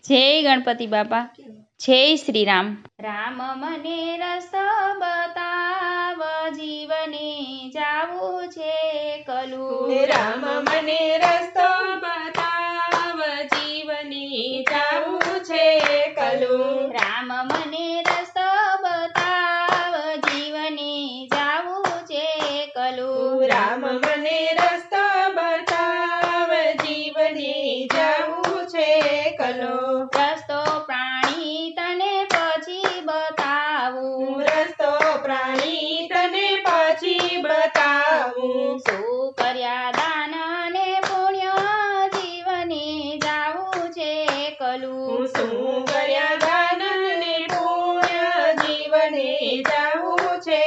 જય ગણપતિ બાપા, જય શ્રી રામ. રામ મને રસ્તો બતાવ, જીવને જાવું છે કલું. રામ મને રસ્તો બતાવ, જીવને જાવું છે કલું. રામ મને રસ્તો બતાવ, જીવને જાવું છે કલું. રામ મને રસ્તો બતાવ, જીવને જાવું છે કલું. રસ્તો પ્રાણી તને પછી બતાવું, રસ્તો પ્રાણી તને પછી બતાવું. શું કર્યા દાન અને પુણ્ય, જીવને જાવું છે કલું. શું કર્યા દાન ને પુણ્ય, જીવને જાવું છે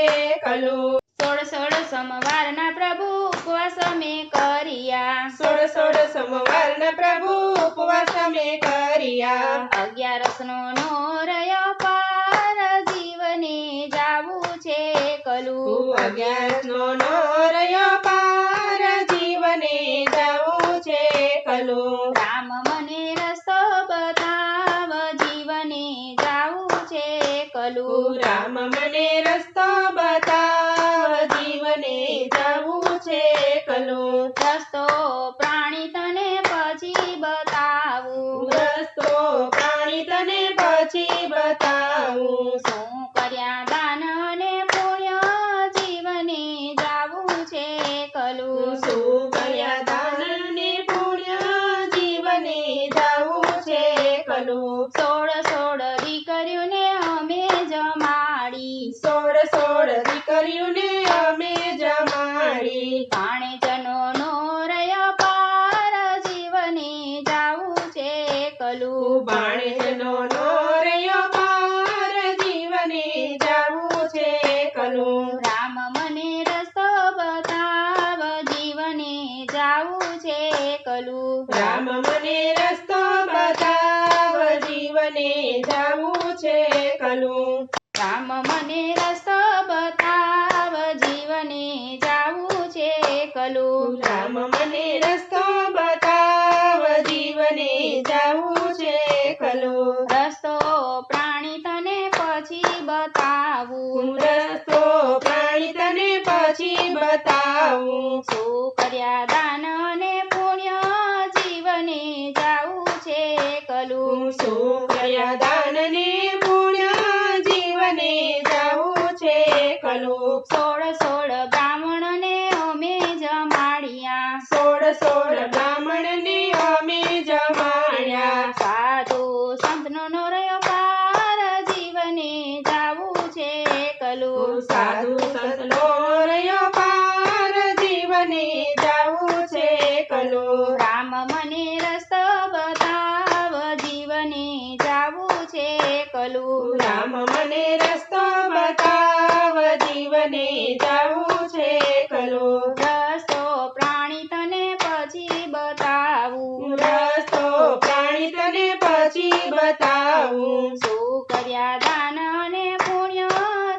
કલું. 16 સોમવારના પ્રભુ ઉપવાસ મેં કર્યા, 16 સોમવારના પ્રભુ ઉપવાસ મેં કર્યા. 11 નો રહ્યો પાર, જીવને જાવું છે કલું. 11 નો રહ્યો પાર, જીવને જાવું છે કલું. રામ મને રસ્તો બતાવ, જીવને જાવું છે કલું. રામ મને રસ્તો બતાવ, જીવને જાવું છે કલું. રસ્તો પ્રાણી તને પછી બતાવું, રસ્તો પ્રાણી તને પછી બતાવું. શું કર્યા દાન અને પુણ્ય, જીવને જાવું છે કલું. શું કર્યા દાન ને પુણ્ય, જીવને જાવું છે કલું. 16 દીકરીઓને અમે જમાડી, 16 દીકરીઓને અમે જમાડી. ભાણેજનો નો રહ્યો પાર, જીવને જાવું છે કલું. ભાણેજનો નો રહ્યો પાર, જીવને જાવું છે કલું. રામ મને રસ્તો બતાવ, જીવને જાવું છે કલું. રામ મને રસ્તો બતાવ, જીવને જાવું છે કલું. રામ મને રસ્તો બતાવ, જીવને જાવું છે કલું. રામ મને રસ્તો બતાવ, જીવને જાવું છે કલું. રસ્તો પ્રાણી તને પછી બતાવું, રસ્તો પ્રાણી તને પછી બતાવું. શું કર્યા દાન અને પુણ્ય, જીવને જાવું છે કલું. શું કર્યા દાન ને પુણ્ય, જીવને જાવું છે કલું. 16 બ્રાહ્મણને અમે જમાડ્યા, 16 બ્રાહ્મણને અમે જમાડ્યા. સાધુ સંતનો નો રહ્યો પાર, જીવને જાવું છે કલું. સાધુ સંતનો રહ્યો પાર, જીવને જાવું છે કલું. રામ મને રસ્તો બતાવ, જીવને જાવું છે કલું. રામ મને રસ્તો બતાવ, જીવને જાવું છે કલું. રસ્તો પ્રાણી તને પછી બતાવું, રસ્તો પ્રાણી તને પછી બતાવું. શું કર્યા દાન અને પુણ્ય,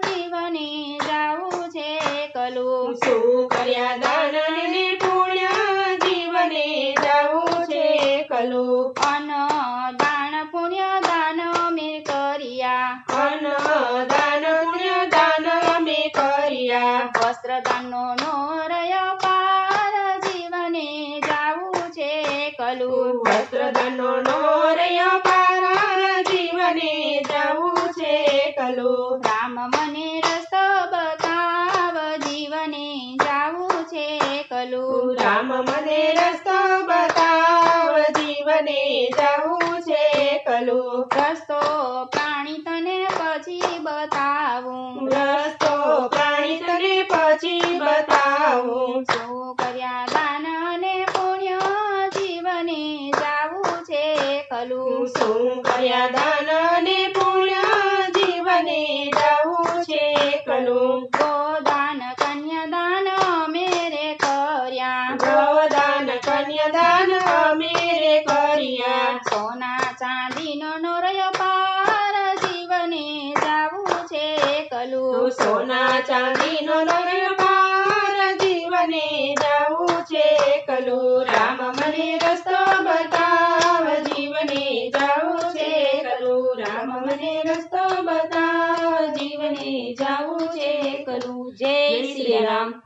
જીવને જાવું છે કલું. શું કર્યા દાન ને પુણ્ય, જીવને જાવું છે કલું. અન્ન દાન પુણ્ય દાન મેં કર્યા, અન્ન દાન પુણ્ય દાન અમે કર્યા. વસ્ત્ર દાનનો નો રહ્યો પાર, જીવને જાવું છે કલું. વસ્ત્રદાનનો નો રહ્યો પાર, જીવને જાવું છે કલું. રામ મને રસ્તો બતાવ, જીવને જાવું છે કલું. રામ મને રસ્તો બતાવ, જીવને જાવું છે કલું. રસ્તો પ્રાણી તને પછી બતાવું, રસ્તો પ્રાણી તને પછી બતાવું. શું કર્યા દાન અને પુણ્ય, જીવને જાવું છે કલું. શું કર્યા દાન ને પુણ્ય, જીવને જાવું છે કલું. ગોદાન કન્યાદાન અમે રે કર્યા, ગૌદાન કન્યાદાન અમે રે કર્યા. સોના ચાંદીનો નો રહ્યો પાર, જીવને જાવું છે કલું. સોના ચાંદીનો રહ્યો પાર, જીવને જાવું છે કલું. રામ મને રસ્તો બતાવ, જીવને જાવું રામ મને રસ્તો બતાવ જીવને જાવું છે એકલું. જય શ્રી રામ.